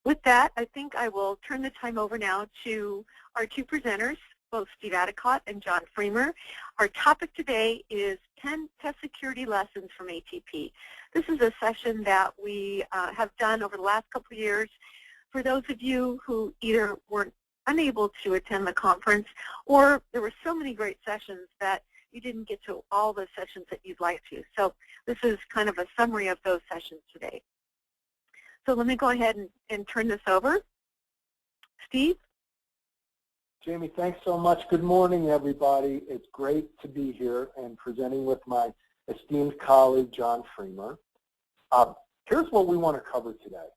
with that, I think I will turn the time over now to our two presenters, both Steve Addicott and John Fremer. Our topic today is 10 test security lessons from ATP. This is a session that we have done over the last couple of years for those of you who either weren't unable to attend the conference or there were so many great sessions that you didn't get to all the sessions that you'd like to. So this is kind of a summary of those sessions today. So let me go ahead and turn this over. Steve? Jamie, thanks so much. Good morning, everybody. It's great to be here and presenting with my esteemed colleague, John Fremer. Here's what we want to cover today.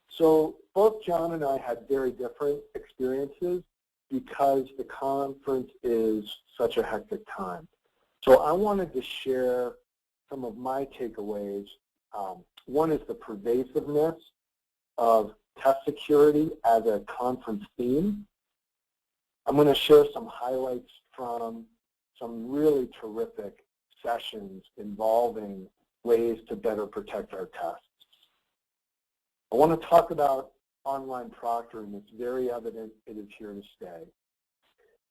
So both John and I had very different experiences because the conference is such a hectic time. So I wanted to share some of my takeaways. One is the pervasiveness of test security as a conference theme. I'm going to share some highlights from some really terrific sessions involving ways to better protect our tests. I want to talk about online proctoring. It's very evident it is here to stay.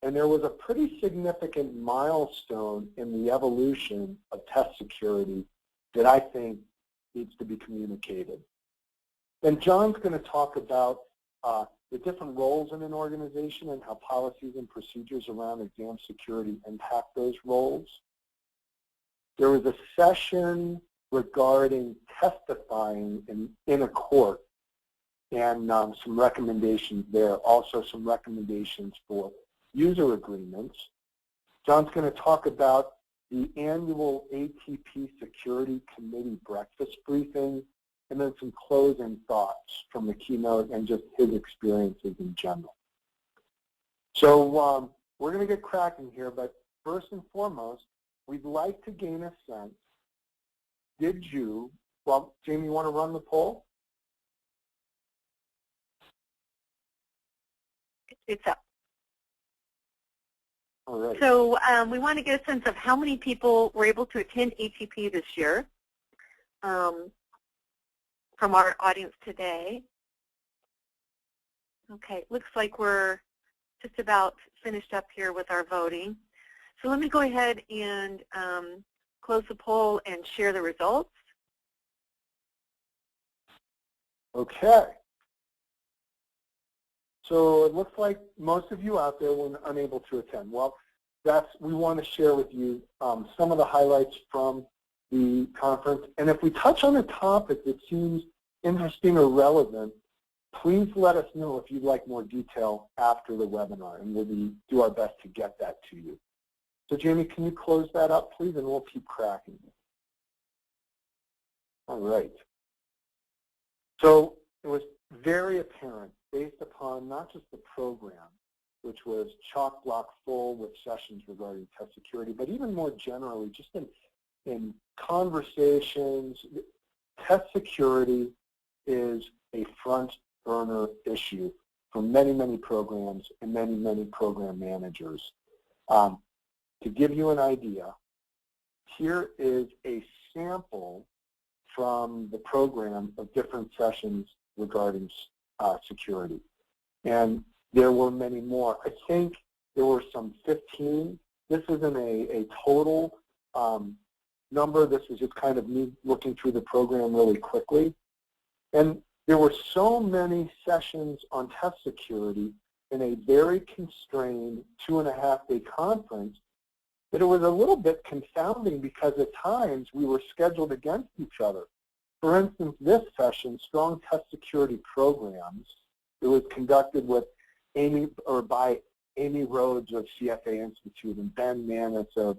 And there was a pretty significant milestone in the evolution of test security that I think needs to be communicated. Then John's going to talk about the different roles in an organization and how policies and procedures around exam security impact those roles. There was a session regarding testifying in a court and some recommendations there, also some recommendations for user agreements. John's going to talk about the annual ATP Security Committee breakfast briefing, and then some closing thoughts from the keynote and just his experiences in general. So we're going to get cracking here, but first and foremost, we'd like to gain a sense. Did you, well, Jamie, you want to run the poll? It's up. All right. So we want to get a sense of how many people were able to attend ATP this year from our audience today. Okay, looks like we're just about finished up here with our voting. So let me go ahead and close the poll and share the results. Okay. So it looks like most of you out there were unable to attend. Well, we want to share with you some of the highlights from the conference. And if we touch on a topic that seems interesting or relevant, please let us know if you'd like more detail after the webinar, and we'll do our best to get that to you. So Jamie, can you close that up, please, and we'll keep cracking. All right. So it was very apparent, based upon not just the program, which was chock-block full with sessions regarding test security, but even more generally, just in conversations, test security is a front burner issue for many, many programs and many, many program managers. To give you an idea, here is a sample from the program of different sessions regarding security. And there were many more. I think there were some 15. This isn't a total number. This is just kind of me looking through the program really quickly. And there were so many sessions on test security in a very constrained 2.5-day conference that it was a little bit confounding because at times we were scheduled against each other. For instance, this session, Strong Test Security Programs, it was conducted with by Amy Rhodes of CFA Institute and Ben Manis of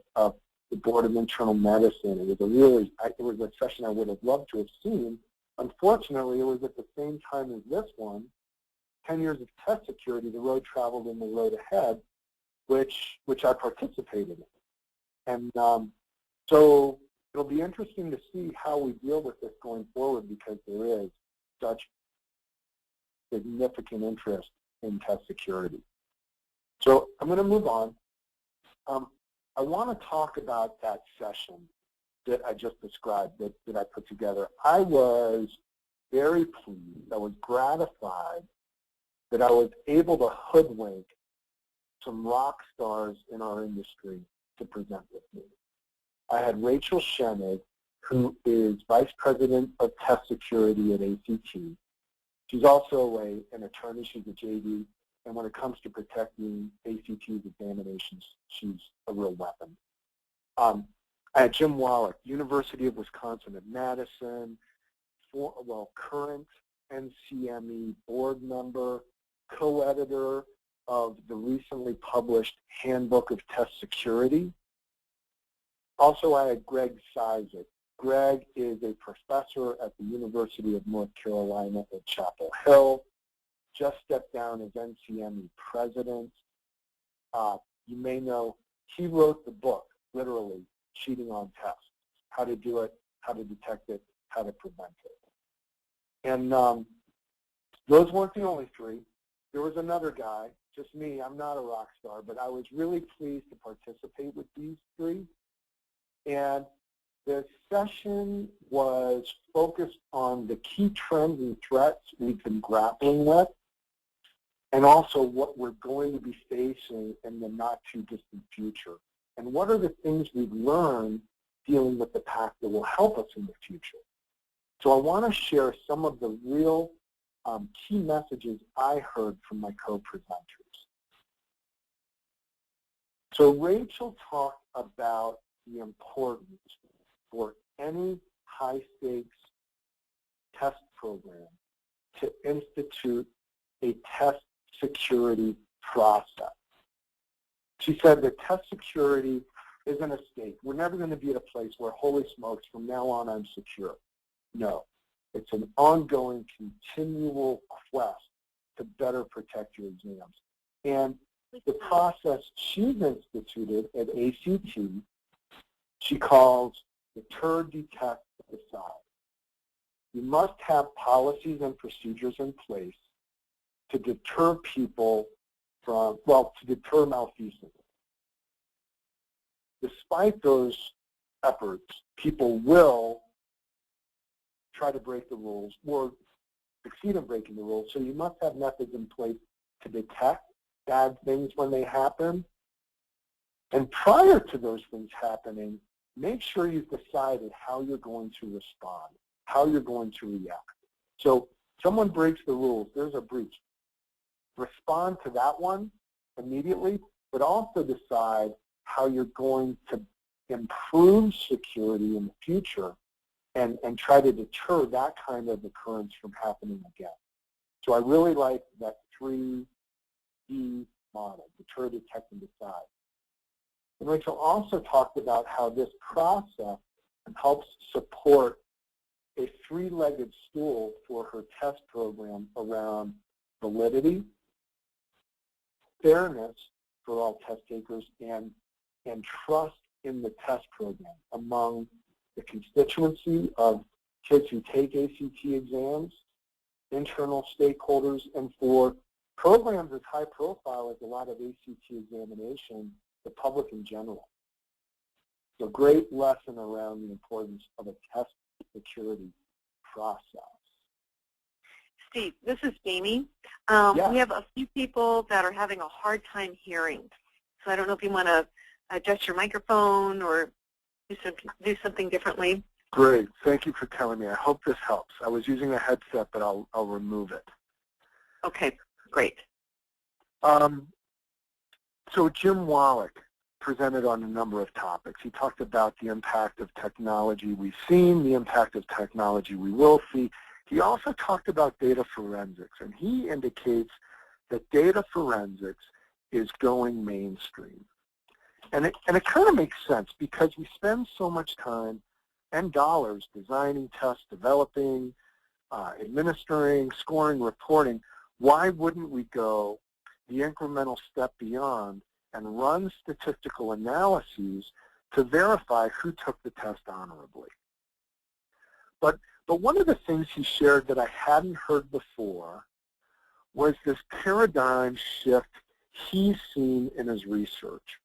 the Board of Internal Medicine. It was a session I would have loved to have seen. Unfortunately, it was at the same time as this one, 10 years of test security, the road traveled in the road ahead, which I participated in. And so it'll be interesting to see how we deal with this going forward because there is such significant interest in test security. So I'm going to move on. I want to talk about that session that I just described that I put together. I was very pleased, I was gratified that I was able to hoodwink some rock stars in our industry to present with me. I had Rachel Schoenig, who is Vice President of Test Security at ACT. She's also an attorney. She's a JD. And when it comes to protecting ACT's examinations, she's a real weapon. I had Jim Wallach, University of Wisconsin at Madison, current NCME board member, co-editor of the recently published Handbook of Test Security. Also, I had Greg Cizek. Greg is a professor at the University of North Carolina at Chapel Hill, just stepped down as NCME president. You may know he wrote the book, literally, Cheating on Tests, how to do it, how to detect it, how to prevent it. And those weren't the only three. There was another guy, just me. I'm not a rock star, but I was really pleased to participate with these three. And the session was focused on the key trends and threats we've been grappling with, and also what we're going to be facing in the not-too-distant future. And what are the things we've learned dealing with the past that will help us in the future? So I want to share some of the real key messages I heard from my co-presenters. So Rachel talked about the importance for any high-stakes test program to institute a test security process. She said that test security isn't a state. We're never going to be at a place where, holy smokes, from now on I'm secure. No. It's an ongoing, continual quest to better protect your exams. And the process she's instituted at ACT, she calls deter, detect, decide. You must have policies and procedures in place to deter people from, to deter malfeasance. Despite those efforts, people will try to break the rules or succeed in breaking the rules. So you must have methods in place to detect bad things when they happen. And prior to those things happening, make sure you've decided how you're going to respond, how you're going to react. So someone breaks the rules, there's a breach. Respond to that one immediately, but also decide how you're going to improve security in the future and try to deter that kind of occurrence from happening again. So I really like that 3D model, deter, detect, and decide. And Rachel also talked about how this process helps support a 3-legged stool for her test program around validity, fairness for all test takers, and trust in the test program among the constituency of kids who take ACT exams, internal stakeholders, and for programs as high profile as a lot of ACT examination, the public in general. So great lesson around the importance of a test security process. Steve, this is Jamie. Yeah. We have a few people that are having a hard time hearing. So I don't know if you want to adjust your microphone or do something differently. Great. Thank you for telling me. I hope this helps. I was using a headset, but I'll remove it. Okay, great. So Jim Wallach presented on a number of topics. He talked about the impact of technology we've seen, the impact of technology we will see. He also talked about data forensics, and he indicates that data forensics is going mainstream. And it kind of makes sense because we spend so much time and dollars designing tests, developing, administering, scoring, reporting. Why wouldn't we go the incremental step beyond and run statistical analyses to verify who took the test honorably? But one of the things he shared that I hadn't heard before was this paradigm shift he's seen in his research,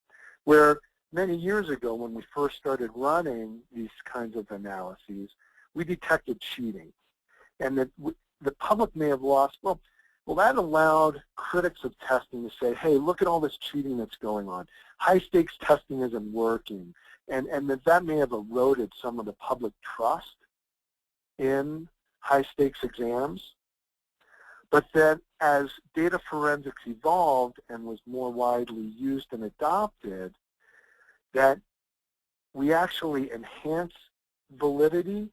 where many years ago when we first started running these kinds of analyses, we detected cheating. and that the public may have lost, well, that allowed critics of testing to say, hey, look at all this cheating that's going on. High-stakes testing isn't working, and that may have eroded some of the public trust in high-stakes exams. But that as data forensics evolved and was more widely used and adopted, that we actually enhance validity,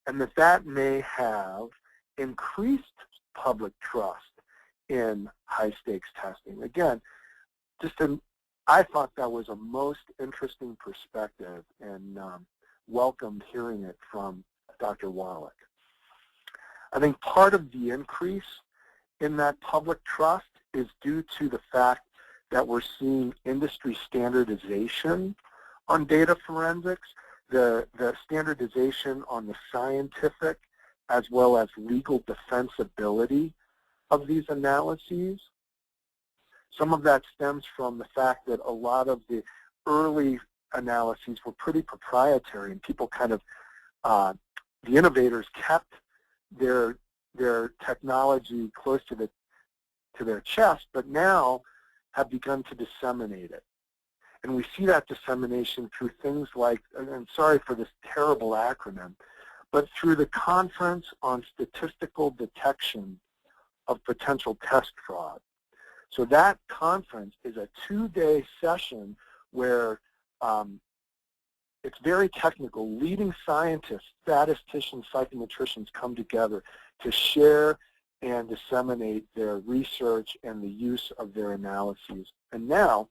and that may have increased public trust in high-stakes testing. Again, I thought that was a most interesting perspective, and welcomed hearing it from Dr. Wallach. I think part of the increase in that public trust is due to the fact that we're seeing industry standardization on data forensics, the standardization on the scientific as well as legal defensibility of these analyses. Some of that stems from the fact that a lot of the early analyses were pretty proprietary, and people kind of, the innovators kept their technology close to their chest, but now have begun to disseminate it. And we see that dissemination through things like, and sorry for this terrible acronym, but through the Conference on Statistical Detection of Potential Test Fraud. So that conference is a 2-day session where it's very technical. Leading scientists, statisticians, psychometricians come together to share and disseminate their research and the use of their analyses. And now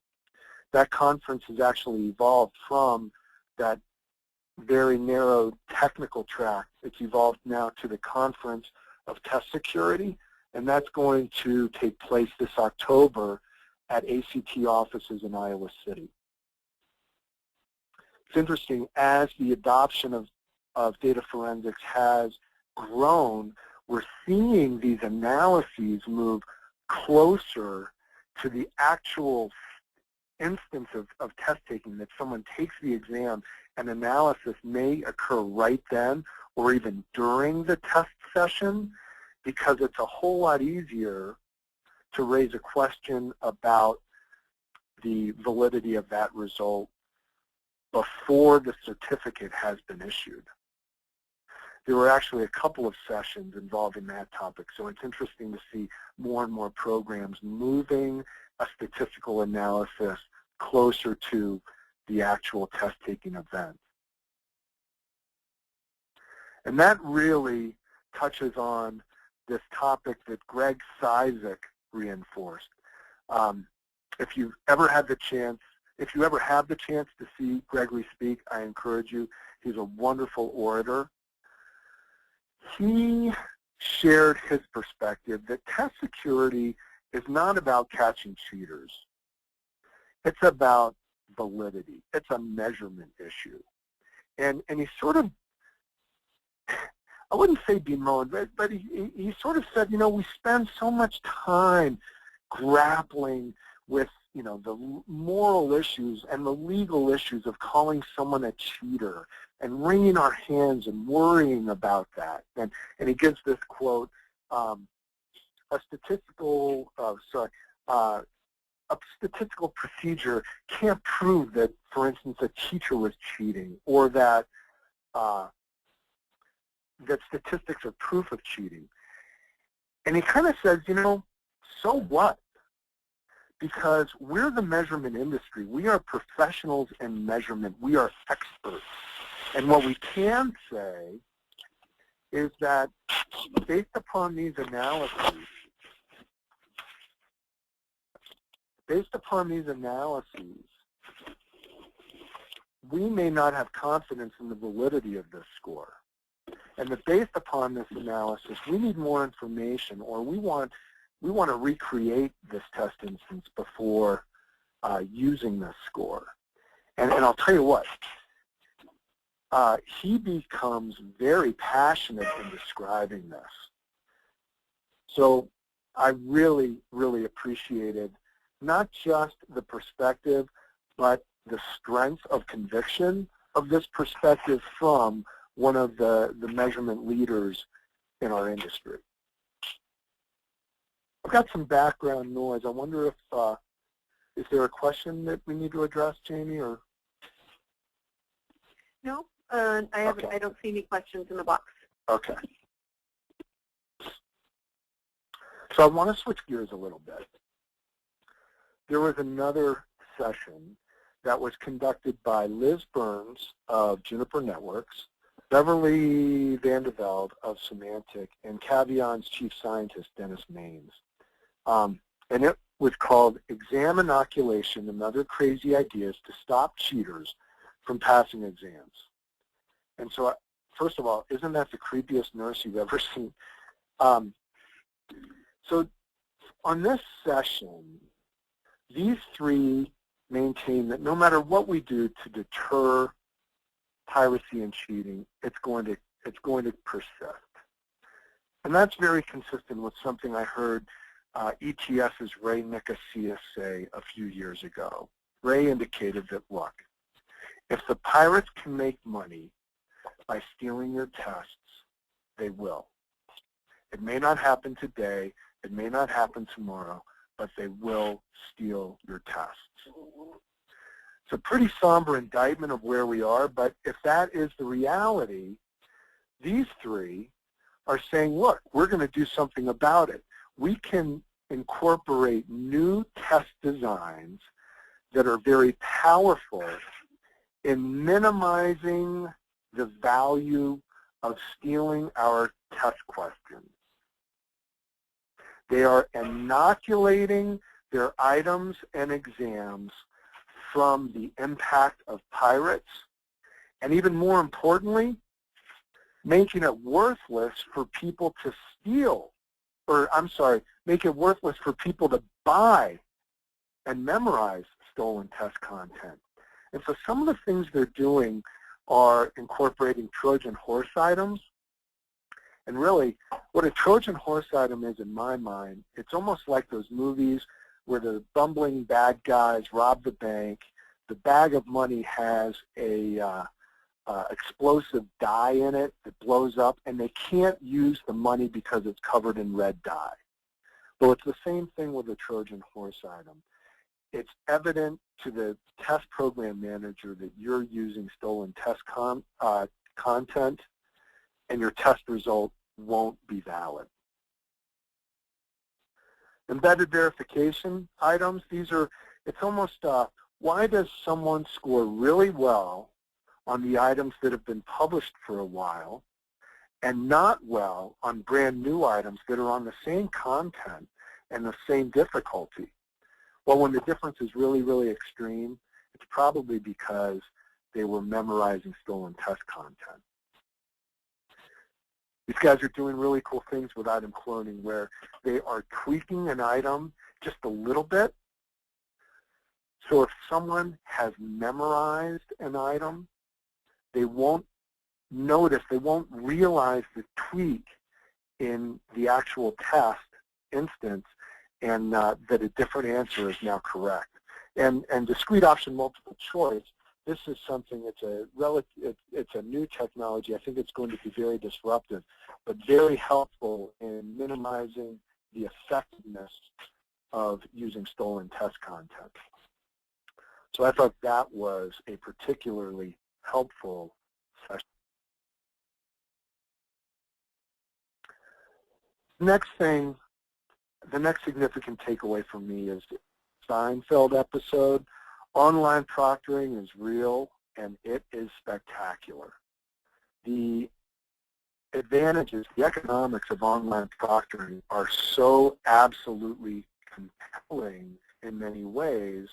that conference has actually evolved from that very narrow technical track. It's evolved now to the Conference of Test Security, and that's going to take place this October at ACT offices in Iowa City. It's interesting, as the adoption of data forensics has grown, we're seeing these analyses move closer to the actual instance of test taking, that someone takes the exam and analysis may occur right then or even during the test session, because it's a whole lot easier to raise a question about the validity of that result before the certificate has been issued. There were actually a couple of sessions involving that topic, so it's interesting to see more and more programs moving a statistical analysis closer to the actual test-taking event. And that really touches on this topic that Greg Cizek reinforced. If you ever have the chance to see Gregory speak, I encourage you. He's a wonderful orator. He shared his perspective that test security is not about catching cheaters. It's about validity. It's a measurement issue. And he sort of, I wouldn't say bemoaned, but he sort of said, you know, we spend so much time grappling with, you know, the moral issues and the legal issues of calling someone a cheater and wringing our hands and worrying about that. And he gives this quote, a statistical procedure can't prove that, for instance, a teacher was cheating, or that that statistics are proof of cheating. And he kind of says, you know, so what? Because we're the measurement industry. We are professionals in measurement. We are experts. And what we can say is that based upon these analyses, we may not have confidence in the validity of this score. And that based upon this analysis, we need more information, or we want to recreate this test instance before using this score. And I'll tell you what, he becomes very passionate in describing this. So I really, really appreciated not just the perspective, but the strength of conviction of this perspective from one of the measurement leaders in our industry. I've got some background noise. I wonder if, is there a question that we need to address, Jamie, or? No, I don't see any questions in the box. Okay. So I want to switch gears a little bit. There was another session that was conducted by Liz Burns of Juniper Networks, Beverly Vandervelde of Symantec, and Caveon's chief scientist, Dennis Maines. And it was called Exam Inoculation and Other Crazy Ideas to Stop Cheaters from Passing Exams. And so, first of all, isn't that the creepiest nurse you've ever seen? So on this session, these three maintain that no matter what we do to deter piracy and cheating, it's going to persist. And that's very consistent with something I heard ETS's Ray Nicosia say a few years ago. Ray indicated that, look, if the pirates can make money by stealing your tests, they will. It may not happen today, it may not happen tomorrow, but they will steal your tests. It's a pretty somber indictment of where we are, but if that is the reality, these three are saying, look, we're going to do something about it. We can incorporate new test designs that are very powerful in minimizing the value of stealing our test questions. They are inoculating their items and exams from the impact of pirates, and even more importantly, making it worthless for people to steal, or I'm sorry, make it worthless for people to buy and memorize stolen test content. And so some of the things they're doing are incorporating Trojan horse items. And really, what a Trojan horse item is in my mind, it's almost like those movies where the bumbling bad guys rob the bank, the bag of money has a explosive dye in it that blows up, and they can't use the money because it's covered in red dye. Well, it's the same thing with a Trojan horse item. It's evident to the test program manager that you're using stolen test content, and your test result won't be valid. Embedded verification items, these are, it's almost, why does someone score really well on the items that have been published for a while and not well on brand new items that are on the same content and the same difficulty? Well, when the difference is really, really extreme, it's probably because they were memorizing stolen test content. These guys are doing really cool things with item cloning where they are tweaking an item just a little bit. So if someone has memorized an item, they won't notice, they won't realize the tweak in the actual test instance, and that a different answer is now correct. And discrete option multiple choice, this is something, it's a new technology. I think it's going to be very disruptive, but very helpful in minimizing the effectiveness of using stolen test content. So I thought that was a particularly helpful session. Next thing, the next significant takeaway for me is the Seinfeld episode. Online proctoring is real, and it is spectacular. The advantages, the economics of online proctoring are so absolutely compelling in many ways.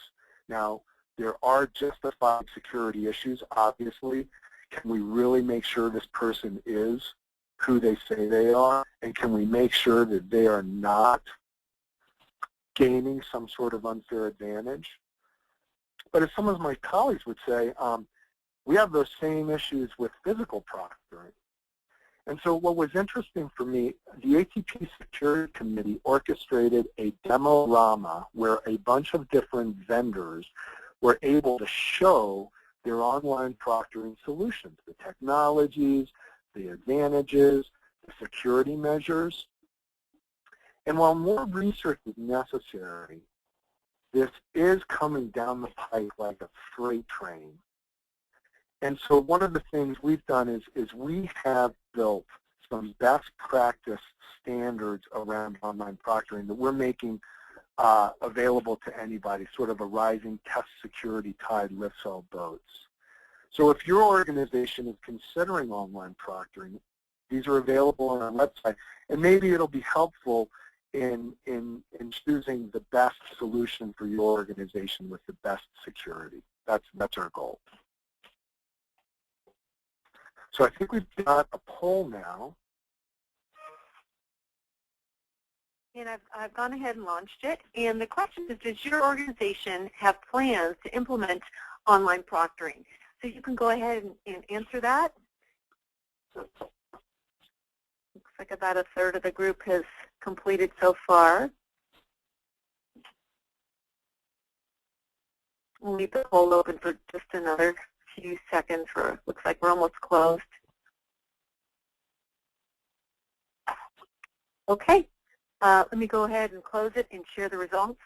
Now, there are justified security issues, obviously. Can we really make sure this person is who they say they are? And can we make sure that they are not gaining some sort of unfair advantage? But as some of my colleagues would say, we have those same issues with physical proctoring. And so what was interesting for me, the ATP Security Committee orchestrated a demo-rama where a bunch of different vendors were able to show their online proctoring solutions, the technologies, the advantages, the security measures. And while more research is necessary, this is coming down the pike like a freight train. And so one of the things we've done is we have built some best practice standards around online proctoring that we're making available to anybody, sort of a rising test security tide lifts all boats. So if your organization is considering online proctoring, these are available on our website, and maybe it'll be helpful in choosing the best solution for your organization with the best security. That's our goal. So I think we've got a poll now. And I've gone ahead and launched it. And the question is, does your organization have plans to implement online proctoring? So you can go ahead and answer that. Looks like about a third of the group has completed so far. We'll leave the poll open for just another few seconds. Looks like we're almost closed. Okay. Let me go ahead and close it and share the results.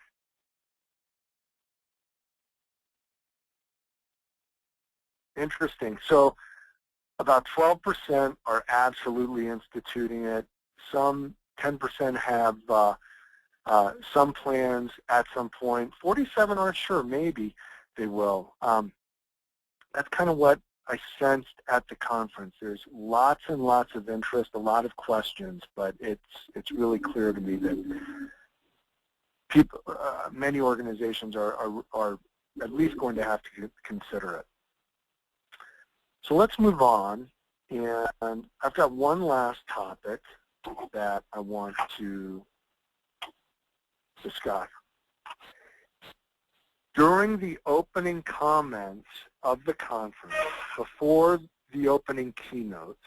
Interesting. So about 12% are absolutely instituting it. Some 10% have some plans at some point. 47 aren't sure. Maybe they will. That's kind of what I sensed at the conference. There's lots and lots of interest, a lot of questions, but it's really clear to me that people, many organizations are at least going to have to consider it. So let's move on, and I've got one last topic that I want to discuss. During the opening comments of the conference, before the opening keynote,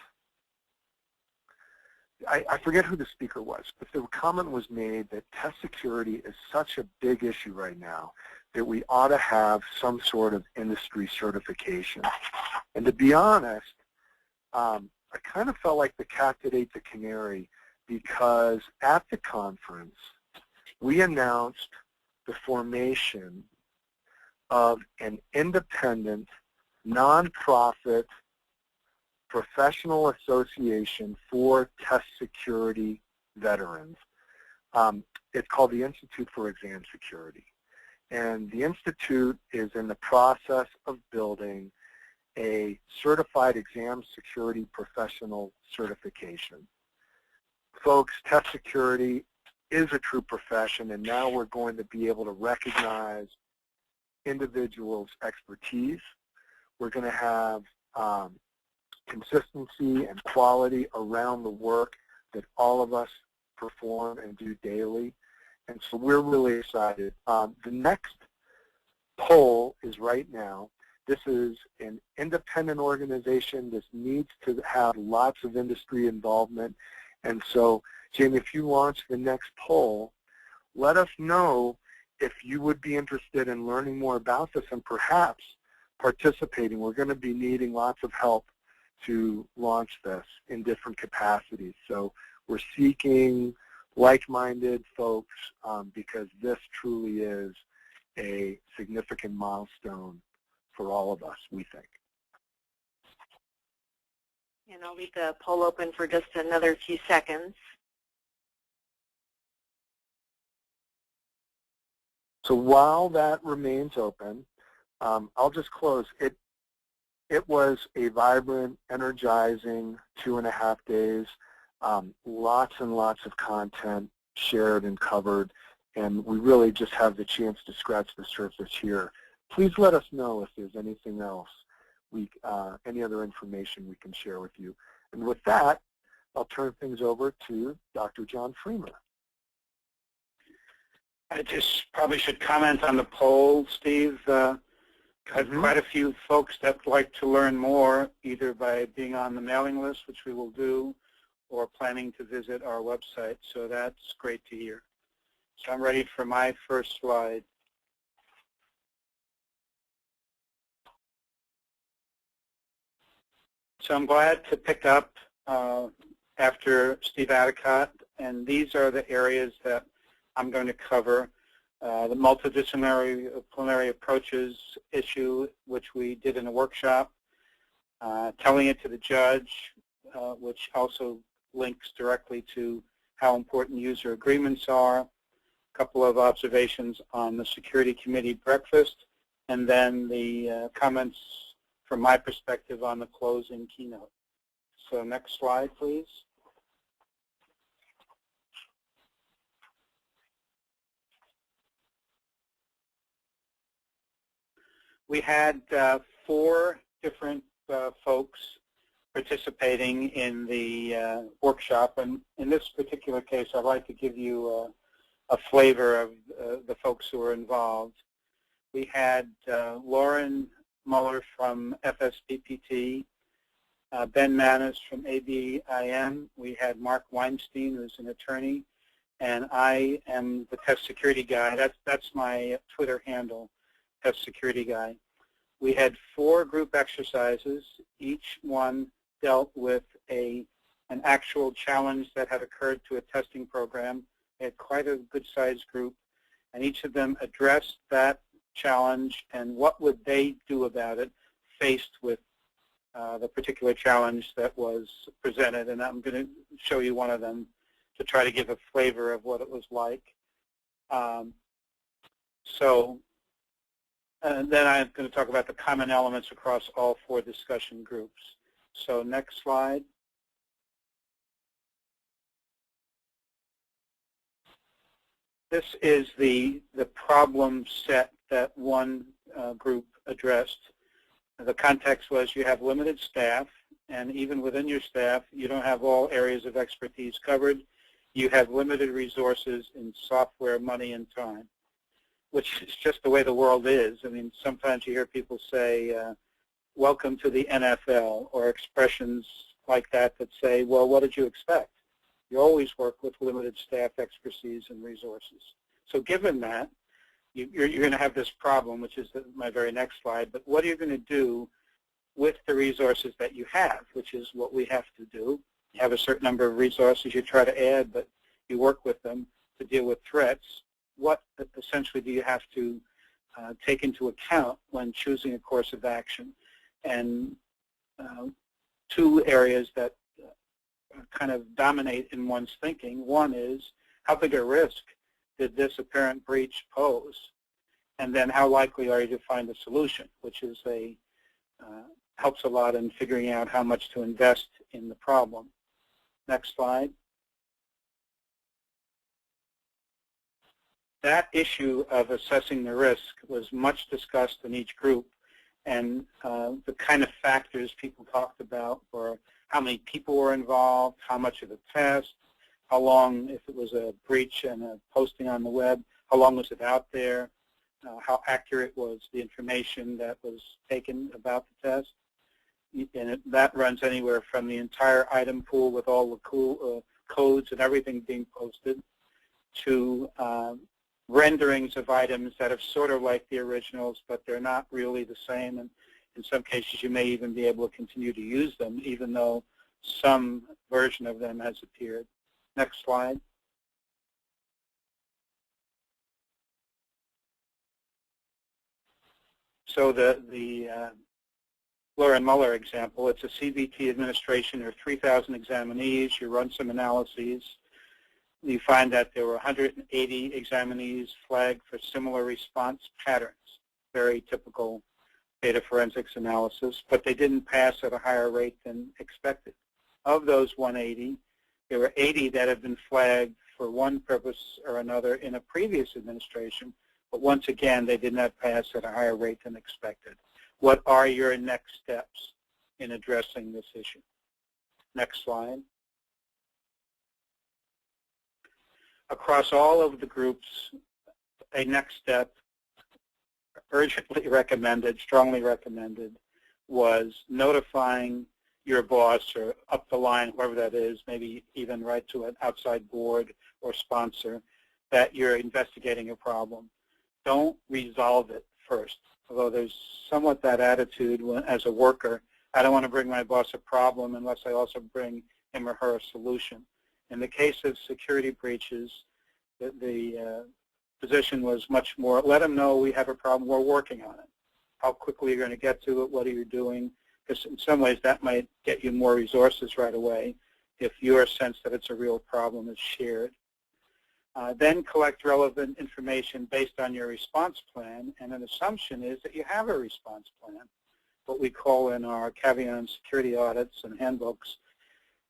I forget who the speaker was, but the comment was made that test security is such a big issue right now that we ought to have some sort of industry certification. And to be honest, I kind of felt like the cat that ate the canary, because at the conference, we announced the formation of an independent, nonprofit, professional association for test security veterans. It's called the Institute for Exam Security. And the Institute is in the process of building a certified exam security professional certification. Folks, test security is a true profession, and now we're going to be able to recognize individuals' expertise. We're going to have consistency and quality around the work that all of us perform and do daily. And so we're really excited. The next poll is right now. This is an independent organization. This needs to have lots of industry involvement. And so, Jamie, if you launch the next poll, let us know if you would be interested in learning more about this and perhaps participating. We're going to be needing lots of help to launch this in different capacities. So we're seeking like-minded folks because this truly is a significant milestone for all of us, we think. And I'll leave the poll open for just another few seconds. So while that remains open, I'll just close. It was a vibrant, energizing 2.5 days. Lots and lots of content shared and covered, and we really just have the chance to scratch the surface here. Please let us know if there's anything else, any other information we can share with you. And with that, I'll turn things over to Dr. John Fremer. I just probably should comment on the poll, Steve. Got quite a few folks that would like to learn more, either by being on the mailing list, which we will do, or planning to visit our website. So that's great to hear. So I'm ready for my first slide. So I'm glad to pick up after Steve Addicott, and these are the areas that I'm going to cover. The multidisciplinary approaches issue, which we did in a workshop, telling it to the judge, which also links directly to how important user agreements are, a couple of observations on the Security Committee breakfast, and then the comments from my perspective on the closing keynote. So next slide, please. We had 4 different folks participating in the workshop, and in this particular case, I'd like to give you a flavor of the folks who were involved. We had Lauren Muller from FSPPT, Ben Manis from ABIM. We had Mark Weinstein, who's an attorney, and I am the test security guy. That's my Twitter handle, test security guy. We had 4 group exercises. Each one dealt with an actual challenge that had occurred to a testing program. We had quite a good-sized group, and each of them addressed that challenge and what would they do about it faced with the particular challenge that was presented. And I'm going to show you one of them to try to give a flavor of what it was like. And then I'm going to talk about the common elements across all 4 discussion groups. So next slide. This is the problem set that one group addressed. The context was you have limited staff, and even within your staff, you don't have all areas of expertise covered. You have limited resources in software, money, and time, which is just the way the world is. I mean, sometimes you hear people say, welcome to the NFL, or expressions like that that say, well, what did you expect? You always work with limited staff expertise and resources. So given that, you're going to have this problem, which is my very next slide, but what are you going to do with the resources that you have, which is what we have to do. You have a certain number of resources you try to add, but you work with them to deal with threats. What essentially do you have to take into account when choosing a course of action? And 2 areas that kind of dominate in one's thinking. One is, how big a risk did this apparent breach pose? And then how likely are you to find a solution, which is helps a lot in figuring out how much to invest in the problem. Next slide. That issue of assessing the risk was much discussed in each group, and the kind of factors people talked about were how many people were involved, how much of the test, how long, if it was a breach and a posting on the web, how long was it out there, how accurate was the information that was taken about the test. And that runs anywhere from the entire item pool with all the codes and everything being posted to renderings of items that are sort of like the originals, but they're not really the same. And in some cases, you may even be able to continue to use them, even though some version of them has appeared. Next slide. So the Lauren Muller example, it's a CBT administration. There are 3,000 examinees. You run some analyses. You find that there were 180 examinees flagged for similar response patterns, very typical data forensics analysis, but they didn't pass at a higher rate than expected. Of those 180, there were 80 that had been flagged for one purpose or another in a previous administration, but once again, they did not pass at a higher rate than expected. What are your next steps in addressing this issue? Next slide. Across all of the groups, a next step, urgently recommended, strongly recommended, was notifying your boss or up the line, whoever that is, maybe even right to an outside board or sponsor, that you're investigating a problem. Don't resolve it first, although there's somewhat that attitude as a worker. I don't want to bring my boss a problem unless I also bring him or her a solution. In the case of security breaches, the position was much more, let them know we have a problem, we're working on it. How quickly you're going to get to it, what are you doing? Because in some ways that might get you more resources right away if your sense that it's a real problem is shared. Then collect relevant information based on your response plan, and an assumption is that you have a response plan, what we call in our Caveon security audits and handbooks,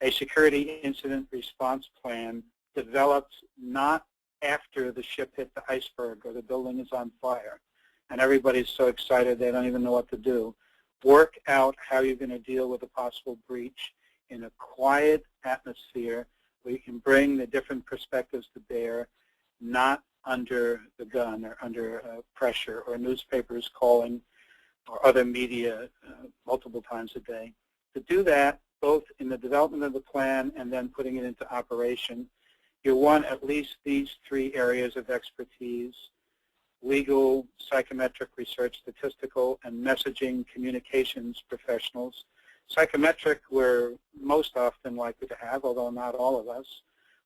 a security incident response plan developed not after the ship hit the iceberg or the building is on fire and everybody's so excited they don't even know what to do. Work out how you're going to deal with a possible breach in a quiet atmosphere where you can bring the different perspectives to bear, not under the gun or under pressure or newspapers calling or other media multiple times a day. To do that, both in the development of the plan and then putting it into operation, you want at least these 3 areas of expertise: legal, psychometric research, statistical, and messaging communications professionals. Psychometric we're most often likely to have, although not all of us.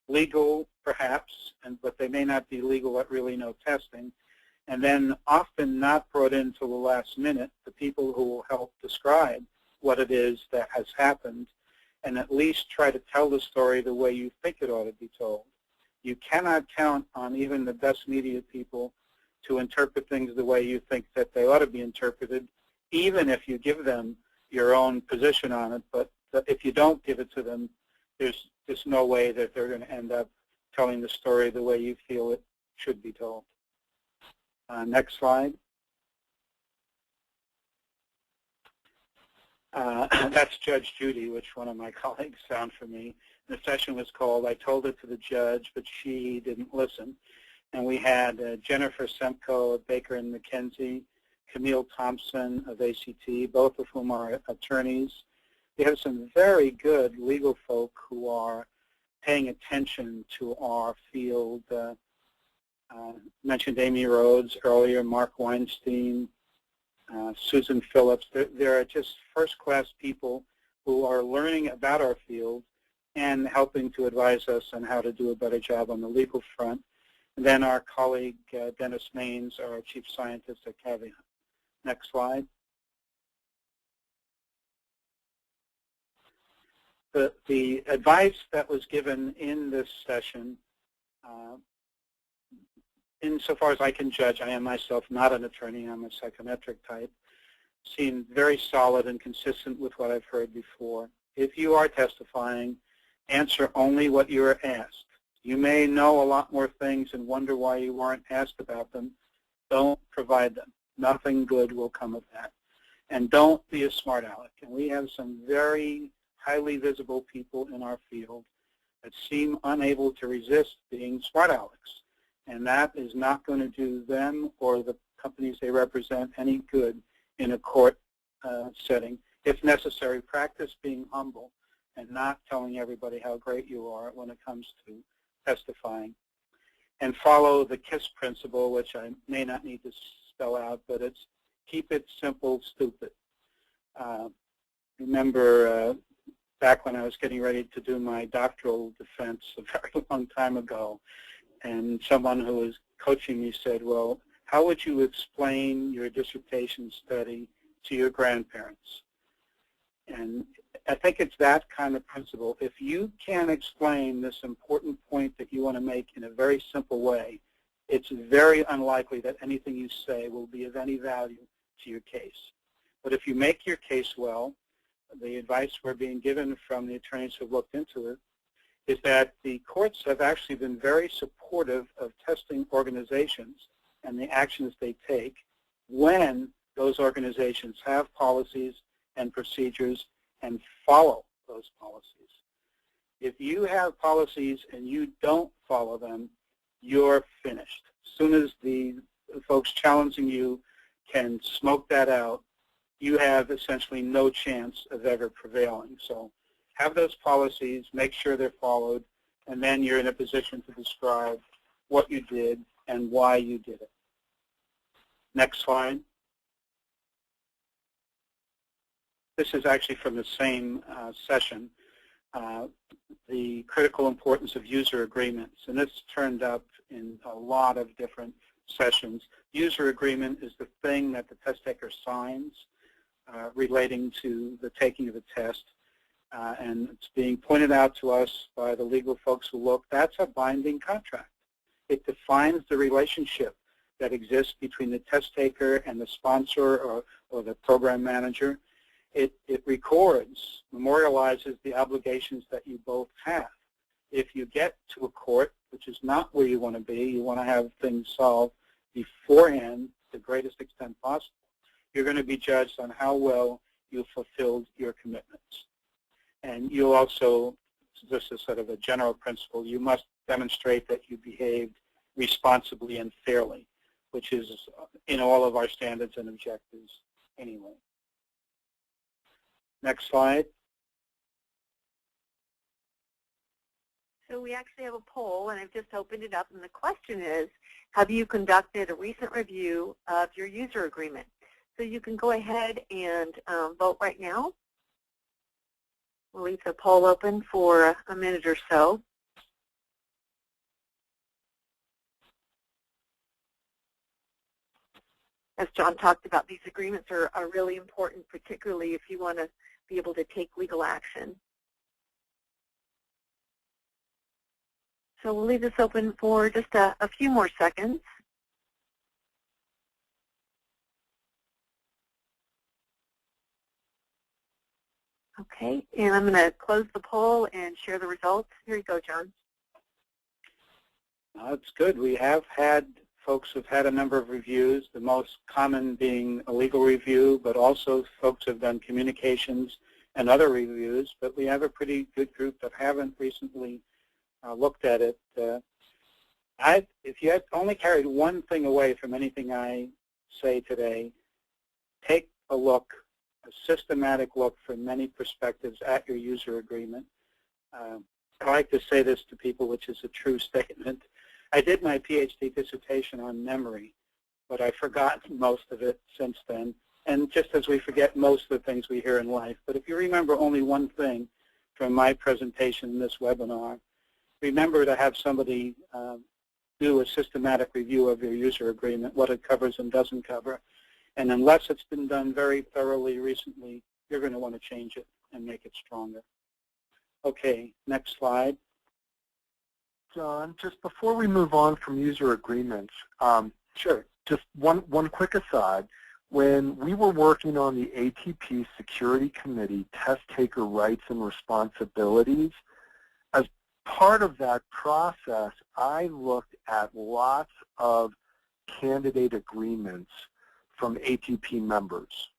Legal, perhaps, but they may not be legal at really no testing. And then often not brought in till the last minute, the people who will help describe what it is that has happened, and at least try to tell the story the way you think it ought to be told. You cannot count on even the best media people to interpret things the way you think that they ought to be interpreted, even if you give them your own position on it. But if you don't give it to them, there's just no way that they're going to end up telling the story the way you feel it should be told. Next slide. That's Judge Judy, which one of my colleagues found for me. The session was called, I Told It to the Judge, but She Didn't Listen. And we had Jennifer Semko of Baker and McKenzie, Camille Thompson of ACT, both of whom are attorneys. We have some very good legal folk who are paying attention to our field. Mentioned Amy Rhodes earlier, Mark Weinstein, Susan Phillips. There are just first-class people who are learning about our field and helping to advise us on how to do a better job on the legal front. And then our colleague, Dennis Maines, our chief scientist at Caveon. Next slide. The advice that was given in this session, insofar as I can judge, I am myself not an attorney, I'm a psychometric type, seemed very solid and consistent with what I've heard before. If you are testifying, answer only what you are asked. You may know a lot more things and wonder why you weren't asked about them. Don't provide them. Nothing good will come of that. And don't be a smart aleck. And we have some very highly visible people in our field that seem unable to resist being smart alecks. And that is not going to do them or the companies they represent any good in a court setting. If necessary, practice being humble and not telling everybody how great you are when it comes to testifying. And follow the KISS principle, which I may not need to spell out, but it's keep it simple, stupid. Remember back when I was getting ready to do my doctoral defense a very long time ago, and someone who was coaching me said, well, how would you explain your dissertation study to your grandparents? And I think it's that kind of principle. If you can explain this important point that you want to make in a very simple way, it's very unlikely that anything you say will be of any value to your case. But if you make your case well, the advice we're being given from the attorneys who have looked into it is that the courts have actually been very supportive of testing organizations and the actions they take when those organizations have policies and procedures and follow those policies. If you have policies and you don't follow them, you're finished. As soon as the folks challenging you can smoke that out, you have essentially no chance of ever prevailing. So have those policies, make sure they're followed, and then you're in a position to describe what you did and why you did it. Next slide. This is actually from the same session. the critical importance of user agreements. And this turned up in a lot of different sessions. User agreement is the thing that the test taker signs relating to the taking of the test. And it's being pointed out to us by the legal folks who look, that's a binding contract. It defines the relationship that exists between the test taker and the sponsor or the program manager. It records, memorializes the obligations that you both have. If you get to a court, which is not where you want to be, you want to have things solved beforehand to the greatest extent possible, you're going to be judged on how well you fulfilled your commitments. And you'll also, this is sort of a general principle, you must demonstrate that you behaved responsibly and fairly, which is in all of our standards and objectives anyway. Next slide. So we actually have a poll, and I've just opened it up, and the question is, have you conducted a recent review of your user agreement? So you can go ahead and vote right now. We'll leave the poll open for a minute or so. As John talked about, these agreements are really important, particularly if you want to be able to take legal action. So we'll leave this open for just a few more seconds. Okay, and I'm going to close the poll and share the results. Here you go, John. That's good. We have had folks who've had a number of reviews, the most common being a legal review, but also folks have done communications and other reviews, but we have a pretty good group that haven't recently looked at it. If you had only carried one thing away from anything I say today, take a look, a systematic look from many perspectives at your user agreement. I like to say this to people, which is a true statement. I did my PhD dissertation on memory, but I've forgotten most of it since then. And just as we forget most of the things we hear in life, but if you remember only one thing from my presentation in this webinar, remember to have somebody do a systematic review of your user agreement, what it covers and doesn't cover. And unless it's been done very thoroughly recently, you're going to want to change it and make it stronger. Okay, next slide. John, just before we move on from user agreements, Sure. Just one quick aside. When we were working on the ATP Security Committee test taker rights and responsibilities, as part of that process, I looked at lots of candidate agreements from ATP members.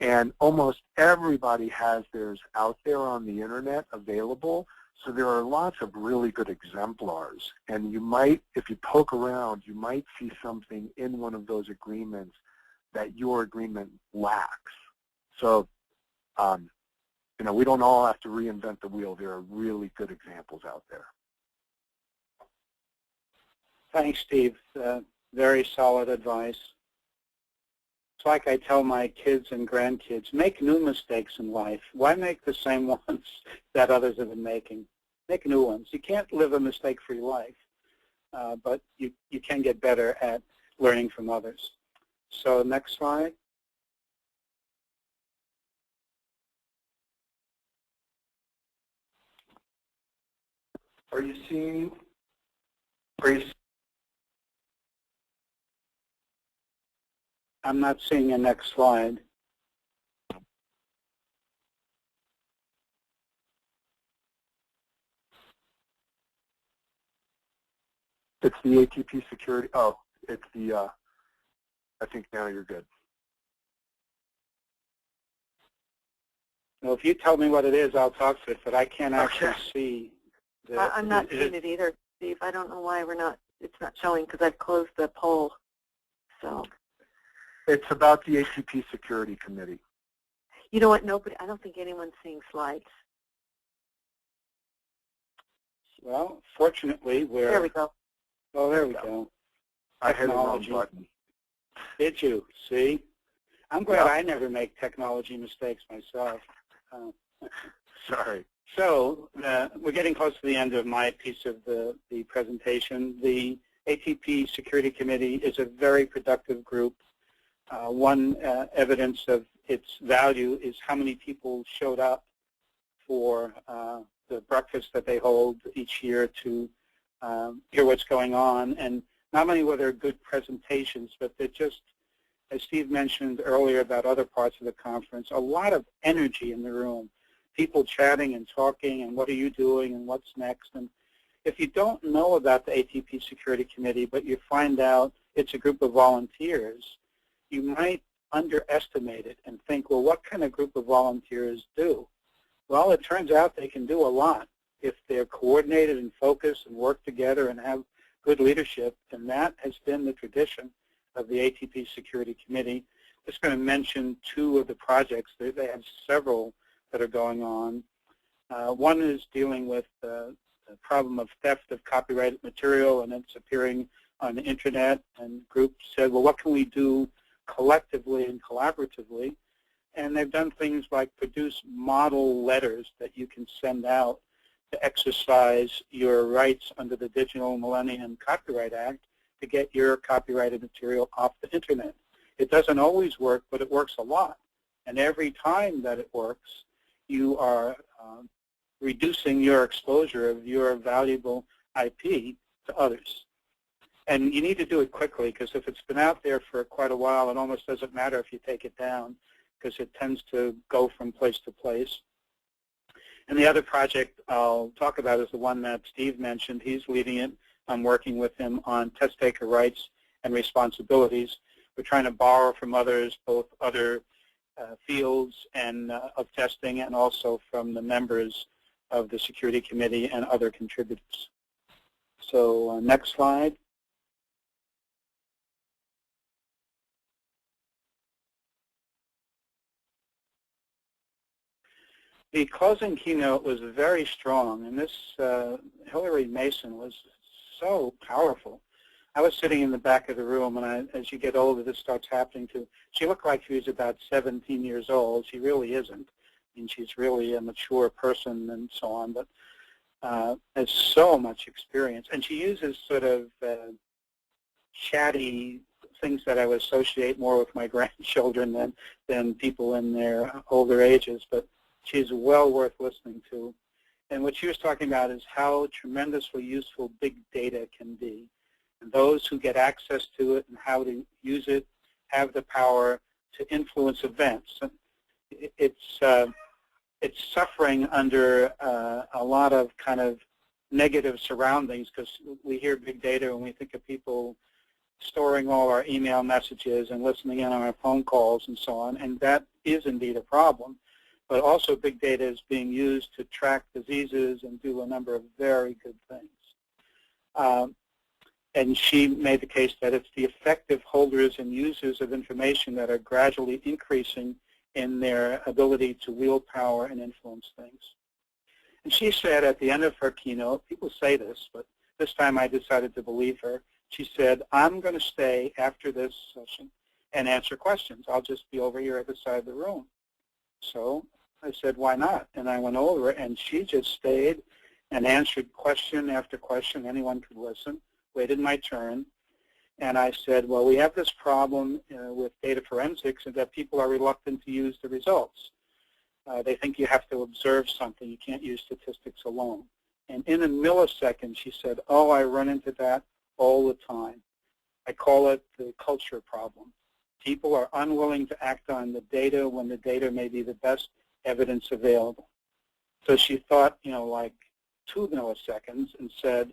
And almost everybody has theirs out there on the internet available. So there are lots of really good exemplars. And you might, if you poke around, you might see something in one of those agreements that your agreement lacks. So, you know, we don't all have to reinvent the wheel. There are really good examples out there. Thanks, Steve. Very solid advice. It's like I tell my kids and grandkids, make new mistakes in life. Why make the same ones that others have been making? Make new ones. You can't live a mistake-free life, but you can get better at learning from others. So next slide. Are you seeing? I'm not seeing a next slide. It's the ATP Security. Oh, it's the. I think now you're good. Well, if you tell me what it is, I'll talk to it, but I can't actually see. I'm not seeing it either, Steve. I don't know why it's not showing because I've closed the poll. So. It's about the ATP Security Committee. You know what? Nobody. I don't think anyone's seeing slides. Well, fortunately, we're. There we go. Oh, there we go. I hit the wrong button. Did you? See? I'm glad I never make technology mistakes myself. Sorry. So we're getting close to the end of my piece of the presentation. The ATP Security Committee is a very productive group. One evidence of its value is how many people showed up for the breakfast that they hold each year to hear what's going on. And not only were there good presentations, but they're just, as Steve mentioned earlier about other parts of the conference, a lot of energy in the room. People chatting and talking and what are you doing and what's next. And if you don't know about the ATP Security Committee, but you find out it's a group of volunteers, you might underestimate it and think, well, what can a group of volunteers do? Well, it turns out they can do a lot if they're coordinated and focused and work together and have good leadership, and that has been the tradition of the ATP Security Committee. I'm just going to mention two of the projects. They have several that are going on. One is dealing with the problem of theft of copyrighted material, and it's appearing on the internet, and groups said, well, what can we do collectively and collaboratively? And they've done things like produce model letters that you can send out to exercise your rights under the Digital Millennium Copyright Act to get your copyrighted material off the internet. It doesn't always work, but it works a lot. And every time that it works, you are reducing your exposure of your valuable IP to others. And you need to do it quickly, because if it's been out there for quite a while, it almost doesn't matter if you take it down, because it tends to go from place to place. And the other project I'll talk about is the one that Steve mentioned. He's leading it. I'm working with him on test taker rights and responsibilities. We're trying to borrow from others, both other fields and of testing, and also from the members of the Security Committee and other contributors. So next slide. The closing keynote was very strong, and this Hillary Mason was so powerful. I was sitting in the back of the room, and as you get older, this starts happening too. She looked like she was about 17 years old. She really isn't. I mean, she's really a mature person and so on, but has so much experience. And she uses sort of chatty things that I would associate more with my grandchildren than people in their older ages, but she's well worth listening to. And what she was talking about is how tremendously useful big data can be. And those who get access to it and how to use it have the power to influence events. It's suffering under a lot of kind of negative surroundings, because we hear big data and we think of people storing all our email messages and listening in on our phone calls and so on, and that is indeed a problem. But also big data is being used to track diseases and do a number of very good things. And she made the case that it's the effective holders and users of information that are gradually increasing in their ability to wield power and influence things. And she said at the end of her keynote, people say this, but this time I decided to believe her. She said, I'm going to stay after this session and answer questions. I'll just be over here at the side of the room. So I said, why not? And I went over, and she just stayed and answered question after question. Anyone could listen. Waited my turn. And I said, well, we have this problem with data forensics, and that people are reluctant to use the results. They think you have to observe something. You can't use statistics alone. And in a millisecond, she said, oh, I run into that all the time. I call it the culture problem. People are unwilling to act on the data when the data may be the best evidence available. So she thought, like 2 milliseconds and said,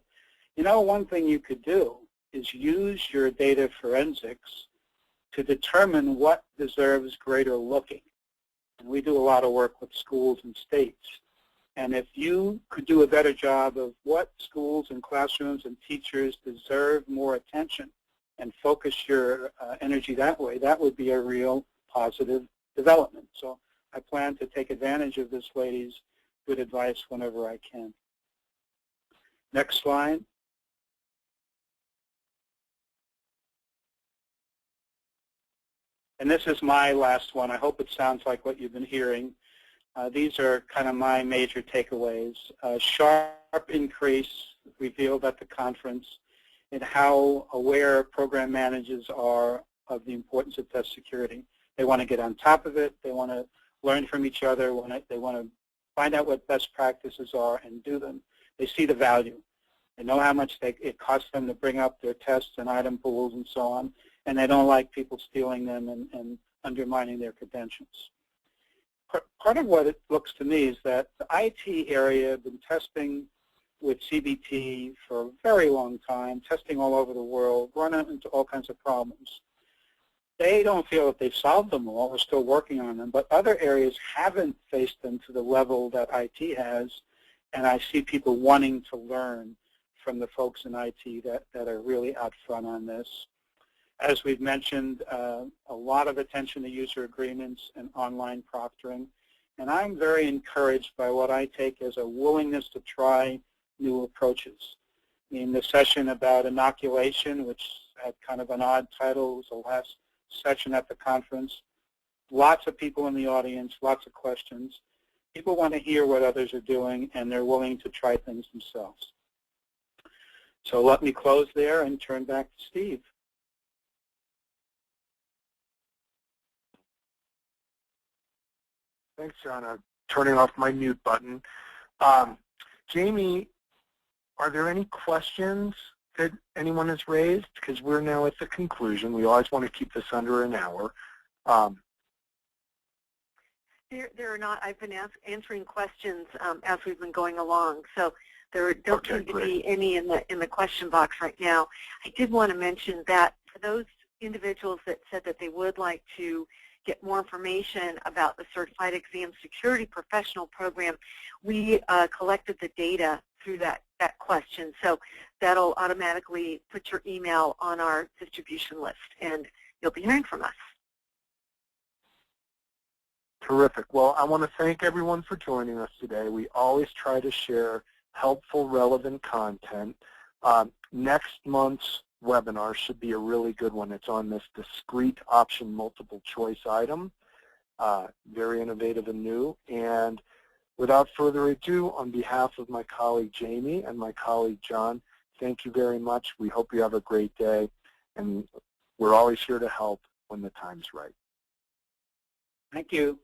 one thing you could do is use your data forensics to determine what deserves greater looking. And we do a lot of work with schools and states. And if you could do a better job of what schools and classrooms and teachers deserve more attention and focus your energy that way, that would be a real positive development. So I plan to take advantage of this lady's good advice whenever I can. Next slide. And this is my last one. I hope it sounds like what you've been hearing. These are kind of my major takeaways. Sharp increase revealed at the conference in how aware program managers are of the importance of test security. They want to get on top of it. They want to learn from each other. They want to find out what best practices are and do them. They see the value. They know how much it costs them to bring up their tests and item pools and so on, and they don't like people stealing them and undermining their credentials. Part of what it looks to me is that the IT area have been testing with CBT for a very long time, testing all over the world, run into all kinds of problems. They don't feel that they've solved them all. We're still working on them, but other areas haven't faced them to the level that IT has, and I see people wanting to learn from the folks in IT that are really out front on this. As we've mentioned, a lot of attention to user agreements and online proctoring, and I'm very encouraged by what I take as a willingness to try new approaches. In the session about inoculation, which had kind of an odd title, was the last session at the conference, lots of people in the audience, lots of questions. People want to hear what others are doing, and they're willing to try things themselves. So let me close there and turn back to Steve. Thanks, John. I'm turning off my mute button. Jamie, are there any questions that anyone has raised? Because we're now at the conclusion. We always want to keep this under an hour. There are not. I've been answering questions as we've been going along, so there don't seem to be any in the question box right now. I did want to mention that for those individuals that said that they would like to get more information about the Certified Exam Security Professional Program, we collected the data through that question. So that'll automatically put your email on our distribution list, and you'll be hearing from us. Terrific. Well, I want to thank everyone for joining us today. We always try to share helpful, relevant content. Next month's webinar should be a really good one. It's on this discrete option multiple choice item. Very innovative and new. And without further ado, on behalf of my colleague Jamie and my colleague John, thank you very much. We hope you have a great day, and we're always here to help when the time's right. Thank you.